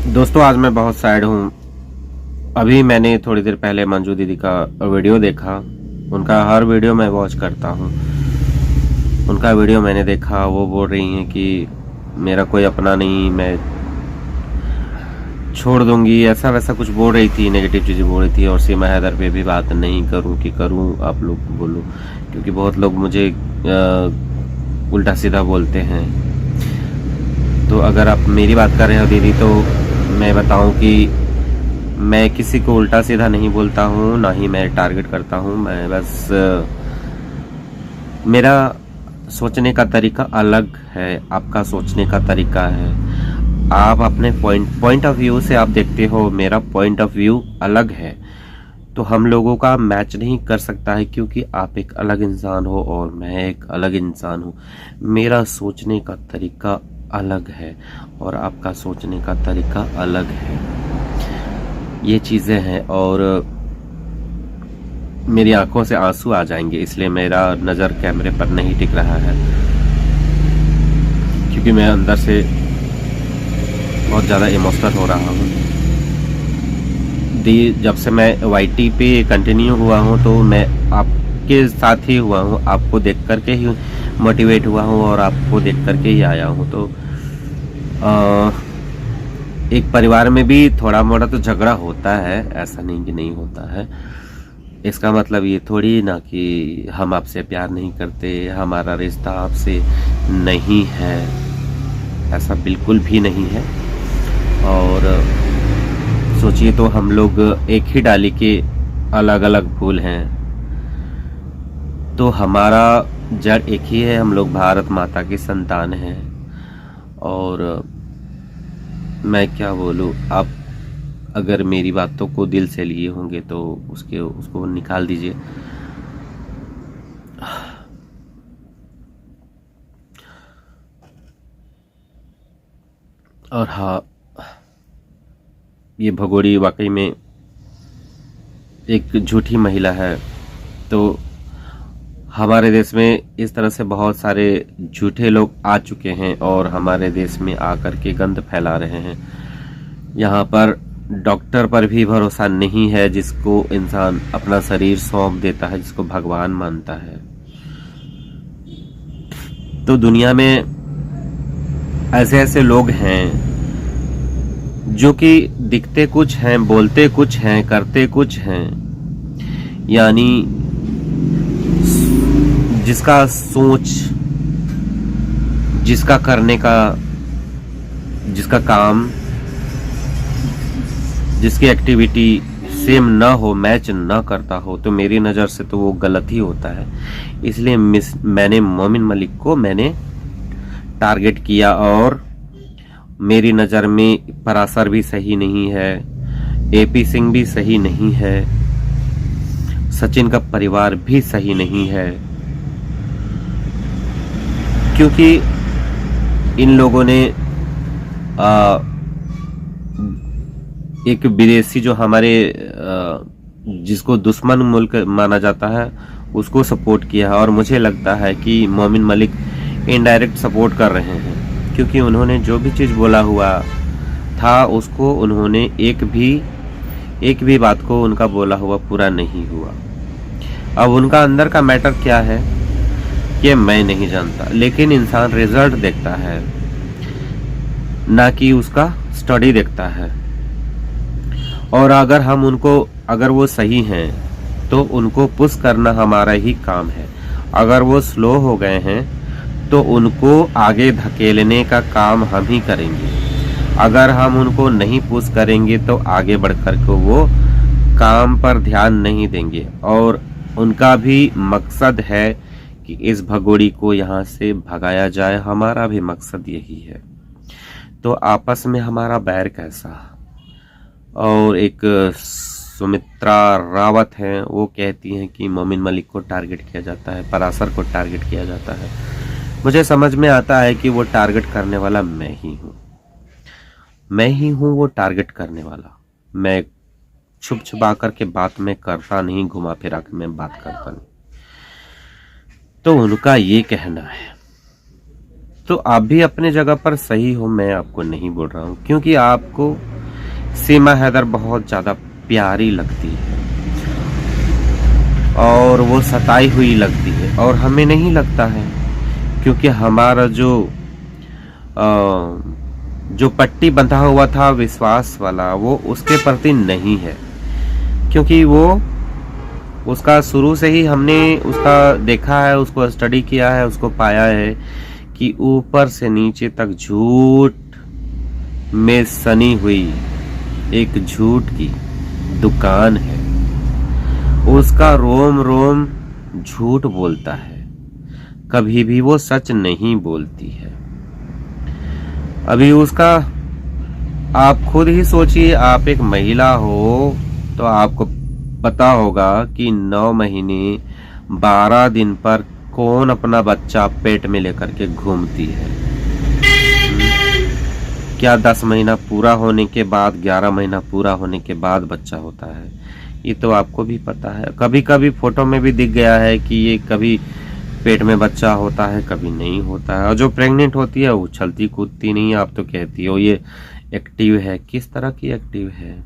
दोस्तों आज मैं बहुत सैड हूँ। अभी मैंने थोड़ी देर पहले मंजू दीदी का वीडियो देखा। उनका हर वीडियो मैं वॉच करता हूँ। उनका वीडियो मैंने देखा, वो बोल रही हैं कि मेरा कोई अपना नहीं, मैं छोड़ दूंगी, ऐसा वैसा कुछ बोल रही थी, नेगेटिव चीज़ें बोल रही थी। और सीमा हैदर पे भी बात नहीं करूँ कि करूँ, आप लोग बोलो, क्योंकि बहुत लोग मुझे उल्टा सीधा बोलते हैं। तो अगर आप मेरी बात कर रहे हो दीदी, तो मैं बताऊं कि मैं किसी को उल्टा सीधा नहीं बोलता हूँ, ना ही मैं टारगेट करता हूँ। मैं बस मेरा सोचने का तरीका अलग है, आपका सोचने का तरीका है। आप अपने पॉइंट ऑफ व्यू से आप देखते हो, मेरा पॉइंट ऑफ व्यू अलग है। तो हम लोगों का मैच नहीं कर सकता है, क्योंकि आप एक अलग इंसान हो और मैं एक अलग इंसान हूँ। मेरा सोचने का तरीका अलग है और आपका सोचने का तरीका अलग है। ये चीज़ें हैं और मेरी आंखों से आंसू आ जाएंगे, इसलिए मेरा नज़र कैमरे पर नहीं टिक रहा है, क्योंकि मैं अंदर से बहुत ज़्यादा इमोशनल हो रहा हूँ। जब से मैं वाईटी पे कंटिन्यू हुआ हूँ, तो मैं आपके साथ ही हुआ हूँ, आपको देख करके ही मोटिवेट हुआ हूँ और आपको देख करके ही आया हूँ। तो एक परिवार में भी थोड़ा मोड़ा तो झगड़ा होता है, ऐसा नहीं कि नहीं होता है। इसका मतलब ये थोड़ी ना कि हम आपसे प्यार नहीं करते, हमारा रिश्ता आपसे नहीं है, ऐसा बिल्कुल भी नहीं है। और सोचिए तो हम लोग एक ही डाली के अलग अलग फूल हैं, तो हमारा जड़ एक ही है, हम लोग भारत माता की संतान हैं। और मैं क्या बोलूँ, आप अगर मेरी बातों को दिल से लिए होंगे तो उसको निकाल दीजिए। और हाँ, ये भगोड़ी वाकई में एक झूठी महिला है। तो हमारे देश में इस तरह से बहुत सारे झूठे लोग आ चुके हैं और हमारे देश में आकर के गंद फैला रहे हैं। यहाँ पर डॉक्टर पर भी भरोसा नहीं है, जिसको इंसान अपना शरीर सौंप देता है, जिसको भगवान मानता है। तो दुनिया में ऐसे ऐसे लोग हैं जो कि दिखते कुछ हैं, बोलते कुछ हैं, करते कुछ हैं, यानी जिसका सोच, जिसका करने का, जिसका काम, जिसकी एक्टिविटी सेम ना हो, मैच ना करता हो, तो मेरी नज़र से तो वो गलत ही होता है। इसलिए मैंने मोमिन मलिक को मैंने टारगेट किया। और मेरी नज़र में पराशर भी सही नहीं है, एपी सिंह भी सही नहीं है, सचिन का परिवार भी सही नहीं है, क्योंकि इन लोगों ने एक विदेशी जो हमारे जिसको दुश्मन मुल्क माना जाता है, उसको सपोर्ट किया है। और मुझे लगता है कि मोमिन मलिक इनडायरेक्ट सपोर्ट कर रहे हैं, क्योंकि उन्होंने जो भी चीज़ बोला हुआ था, उसको उन्होंने एक भी बात को उनका बोला हुआ पूरा नहीं हुआ। अब उनका अंदर का मैटर क्या है ये मैं नहीं जानता, लेकिन इंसान रिजल्ट देखता है, ना कि उसका स्टडी देखता है। और अगर वो सही हैं तो उनको पुश करना हमारा ही काम है। अगर वो स्लो हो गए हैं तो उनको आगे धकेलने का काम हम ही करेंगे। अगर हम उनको नहीं पुश करेंगे तो आगे बढ़कर के वो काम पर ध्यान नहीं देंगे। और उनका भी मकसद है कि इस भगोड़ी को यहाँ से भगाया जाए, हमारा भी मकसद यही है। तो आपस में हमारा बैर कैसा। और एक सुमित्रा रावत हैं, वो कहती हैं कि मोमिन मलिक को टारगेट किया जाता है, पराशर को टारगेट किया जाता है। मुझे समझ में आता है कि वो टारगेट करने वाला मैं ही हूँ वो टारगेट करने वाला। मैं छुप छुपा करके बात में करता नहीं, घुमा फिरा के मैं बात करता नहीं। तो उनका ये कहना है। तो आप भी अपने जगह पर सही हो, मैं आपको नहीं बोल रहा हूँ, क्योंकि आपको सीमा हैदर बहुत ज़्यादा प्यारी लगती है और वो सताई हुई लगती है, और हमें नहीं लगता है, क्योंकि हमारा जो पट्टी बंधा हुआ था विश्वास वाला, वो उसके प्रति नहीं है। क्योंकि वो उसका शुरू से ही हमने उसका देखा है, उसको स्टडी किया है, उसको पाया है कि ऊपर से नीचे तक झूठ में सनी हुई एक झूठ की दुकान है। उसका रोम रोम झूठ बोलता है, कभी भी वो सच नहीं बोलती है। अभी उसका आप खुद ही सोचिए, आप एक महिला हो तो आपको पता होगा कि 9 महीने 12 दिन पर कौन अपना बच्चा पेट में लेकर के घूमती है। क्या 10 महीना पूरा होने के बाद, 11 महीना पूरा होने के बाद बच्चा होता है, ये तो आपको भी पता है। कभी कभी फोटो में भी दिख गया है कि ये कभी पेट में बच्चा होता है, कभी नहीं होता है। और जो प्रेग्नेंट होती है वो उछलती कूदती नहीं, आप तो कहती हो ये एक्टिव है। किस तरह की एक्टिव है,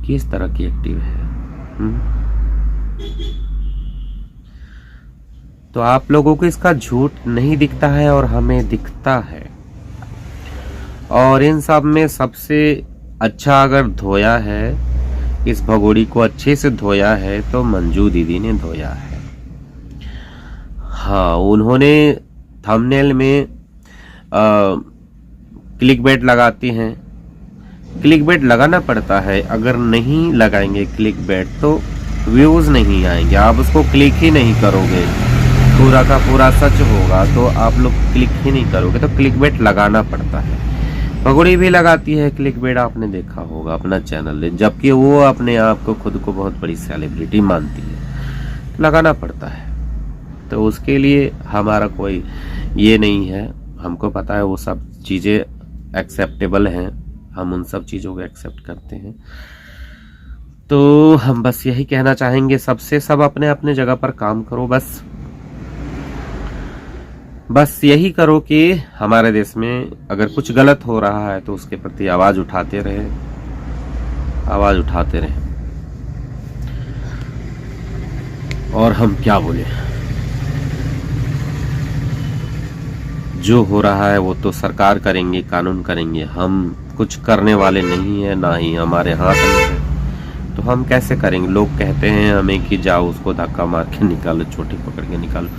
किस तरह की एक्टिव है? तो आप लोगों को इसका झूठ नहीं दिखता है और हमें दिखता है। और इन सब में सबसे अच्छा अगर धोया है, इस भगोड़ी को अच्छे से धोया है, तो मंजू दीदी ने धोया है। हाँ, उन्होंने थंबनेल में क्लिकबेट लगाती हैं। क्लिकबेट लगाना पड़ता है, अगर नहीं लगाएंगे क्लिकबेट तो व्यूज नहीं आएंगे, आप उसको क्लिक ही नहीं करोगे, पूरा का पूरा सच होगा तो आप लोग क्लिक ही नहीं करोगे। तो क्लिकबेट लगाना पड़ता है। भगोड़ी भी लगाती है क्लिकबेट, आपने देखा होगा अपना चैनल, जबकि वो अपने आप को खुद को बहुत बड़ी सेलिब्रिटी मानती है। लगाना पड़ता है, तो उसके लिए हमारा कोई ये नहीं है। हमको पता है वो सब चीज़ें एक्सेप्टेबल हैं, हम उन सब चीज़ों को एक्सेप्ट करते हैं। तो हम बस यही कहना चाहेंगे सबसे, सब अपने अपने जगह पर काम करो। बस यही करो कि हमारे देश में अगर कुछ गलत हो रहा है तो उसके प्रति आवाज उठाते रहे, आवाज उठाते रहे। और हम क्या बोले, जो हो रहा है वो तो सरकार करेंगे, कानून करेंगे, हम कुछ करने वाले नहीं है, ना ही हमारे हाथ में है, तो हम कैसे करेंगे। लोग कहते हैं हमें कि जाओ उसको धक्का मार के निकालो, चोटी पकड़ के निकालो,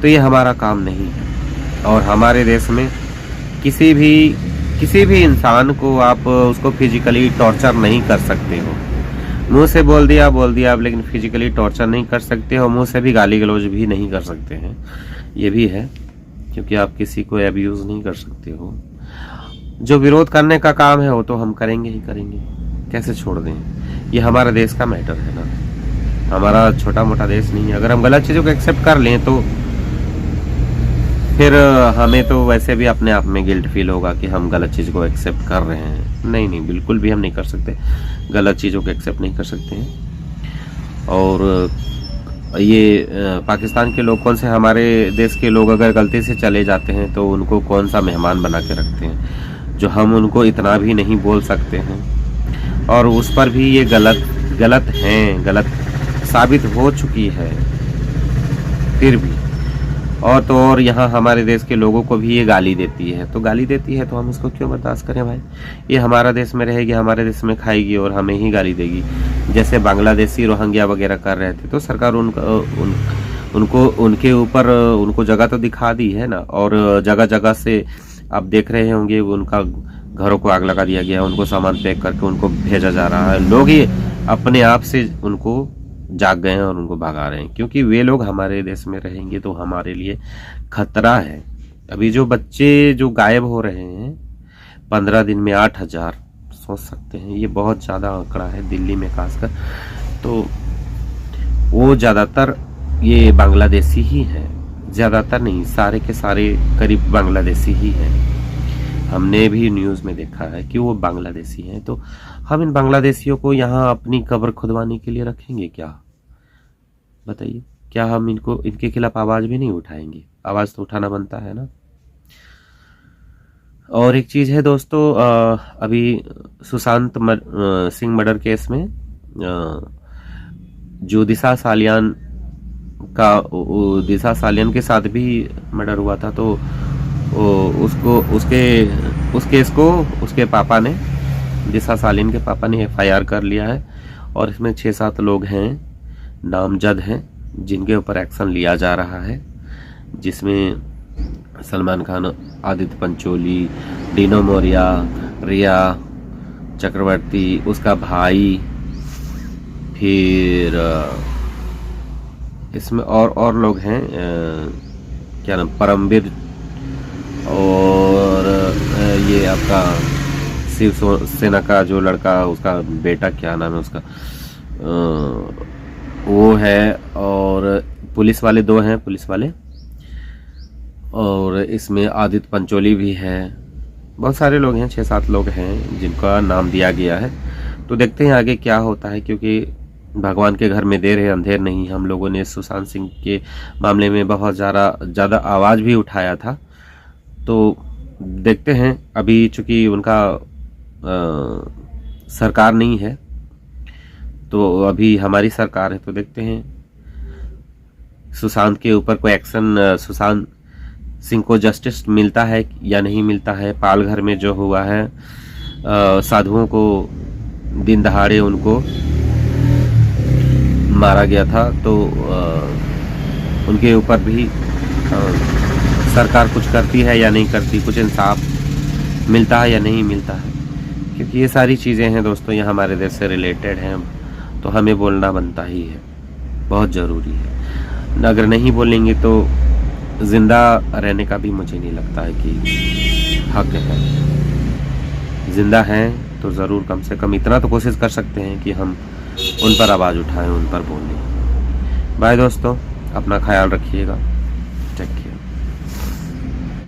तो ये हमारा काम नहीं है। और हमारे देश में किसी भी इंसान को आप उसको फिजिकली टॉर्चर नहीं कर सकते हो। मुंह से बोल दिया आप, लेकिन फिजिकली टॉर्चर नहीं कर सकते हो। मुंह से भी गाली गलौज भी नहीं कर सकते हैं, ये भी है, क्योंकि आप किसी को अब्यूज नहीं कर सकते हो। जो विरोध करने का काम है वो तो हम करेंगे ही करेंगे, कैसे छोड़ दें। ये हमारा देश का मैटर है ना, हमारा छोटा मोटा देश नहीं है। अगर हम गलत चीज़ों को एक्सेप्ट कर लें तो फिर हमें तो वैसे भी अपने आप में गिल्ट फील होगा कि हम गलत चीज़ को एक्सेप्ट कर रहे हैं। नहीं, बिल्कुल भी हम नहीं कर सकते, गलत चीज़ों को एक्सेप्ट नहीं कर सकते हैं। और ये पाकिस्तान के लोग कौन से, हमारे देश के लोग अगर गलती से चले जाते हैं तो उनको कौन सा मेहमान बना के रखते हैं, जो हम उनको इतना भी नहीं बोल सकते हैं। और उस पर भी ये गलत साबित हो चुकी है, फिर भी और तो और यहाँ हमारे देश के लोगों को भी ये गाली देती है। तो गाली देती है तो हम इसको क्यों बर्दाश्त करें भाई। ये हमारा देश में रहेगी, हमारे देश में खाएगी और हमें ही गाली देगी। जैसे बांग्लादेशी रोहिंग्या वगैरह कर रहे थे, तो सरकार उनको उनके ऊपर उनको जगह तो दिखा दी है ना। और जगह जगह से आप देख रहे होंगे उनका घरों को आग लगा दिया गया, उनको सामान पैक करके उनको भेजा जा रहा है। लोग ही अपने आप से उनको जाग गए हैं और उनको भगा रहे हैं, क्योंकि वे लोग हमारे देश में रहेंगे तो हमारे लिए खतरा है। अभी जो बच्चे जो गायब हो रहे हैं 15 दिन में 8,000, सोच सकते हैं, ये बहुत ज़्यादा आंकड़ा है दिल्ली में खासकर। तो वो ज़्यादातर ये बांग्लादेशी ही हैं, ज़्यादातर नहीं, सारे के सारे करीब बांग्लादेशी ही हैं। हमने भी न्यूज़ में देखा है कि वो बांग्लादेशी हैं। तो हम इन बांग्लादेशियों को यहाँ अपनी कब्र खुदवाने के लिए रखेंगे क्या, बताइए। क्या हम इनके खिलाफ आवाज़ भी नहीं उठाएंगे? आवाज़ तो उठाना बनता है ना। और एक चीज़ है दोस्तों, अभी सुशांत सिंह मर्डर केस में जो दिशा सालियान दिशा सालियान के साथ भी मर्डर हुआ था, तो उसको उस केस को उसके पापा ने, दिशा सालियान के पापा ने FIR कर लिया है। और इसमें 6-7 लोग हैं, नामजद हैं, जिनके ऊपर एक्शन लिया जा रहा है, जिसमें सलमान खान, आदित्य पंचोली, डीनो मोरिया, रिया चक्रवर्ती, उसका भाई, फिर इसमें और लोग हैं, क्या नाम, परमवीर, और ये आपका शिव सेना का जो लड़का, उसका बेटा, क्या नाम है उसका, वो है, और पुलिस वाले 2 हैं, पुलिस वाले, और इसमें आदित्य पंचोली भी है। बहुत सारे लोग हैं, 6-7 लोग हैं जिनका नाम दिया गया है। तो देखते हैं आगे क्या होता है, क्योंकि भगवान के घर में देर है अंधेर नहीं। हम लोगों ने सुशांत सिंह के मामले में बहुत ज़्यादा आवाज़ भी उठाया था। तो देखते हैं, अभी चूँकि उनका सरकार नहीं है, तो अभी हमारी सरकार है, तो देखते हैं सुशांत के ऊपर कोई एक्शन, सुशांत सिंह को जस्टिस मिलता है या नहीं मिलता है। पालघर में जो हुआ है, साधुओं को दिन दहाड़े उनको मारा गया था, तो उनके ऊपर भी सरकार कुछ करती है या नहीं करती, कुछ इंसाफ मिलता है या नहीं मिलता है, क्योंकि ये सारी चीज़ें हैं दोस्तों, ये हमारे देश से रिलेटेड हैं, तो हमें बोलना बनता ही है, बहुत ज़रूरी है। अगर नहीं बोलेंगे तो ज़िंदा रहने का भी मुझे नहीं लगता है कि हक है। ज़िंदा हैं तो ज़रूर कम से कम इतना तो कोशिश कर सकते हैं कि हम उन पर आवाज़ उठाएं, उन पर बोलें। बाय दोस्तों, अपना ख्याल रखिएगा, टेक केयर।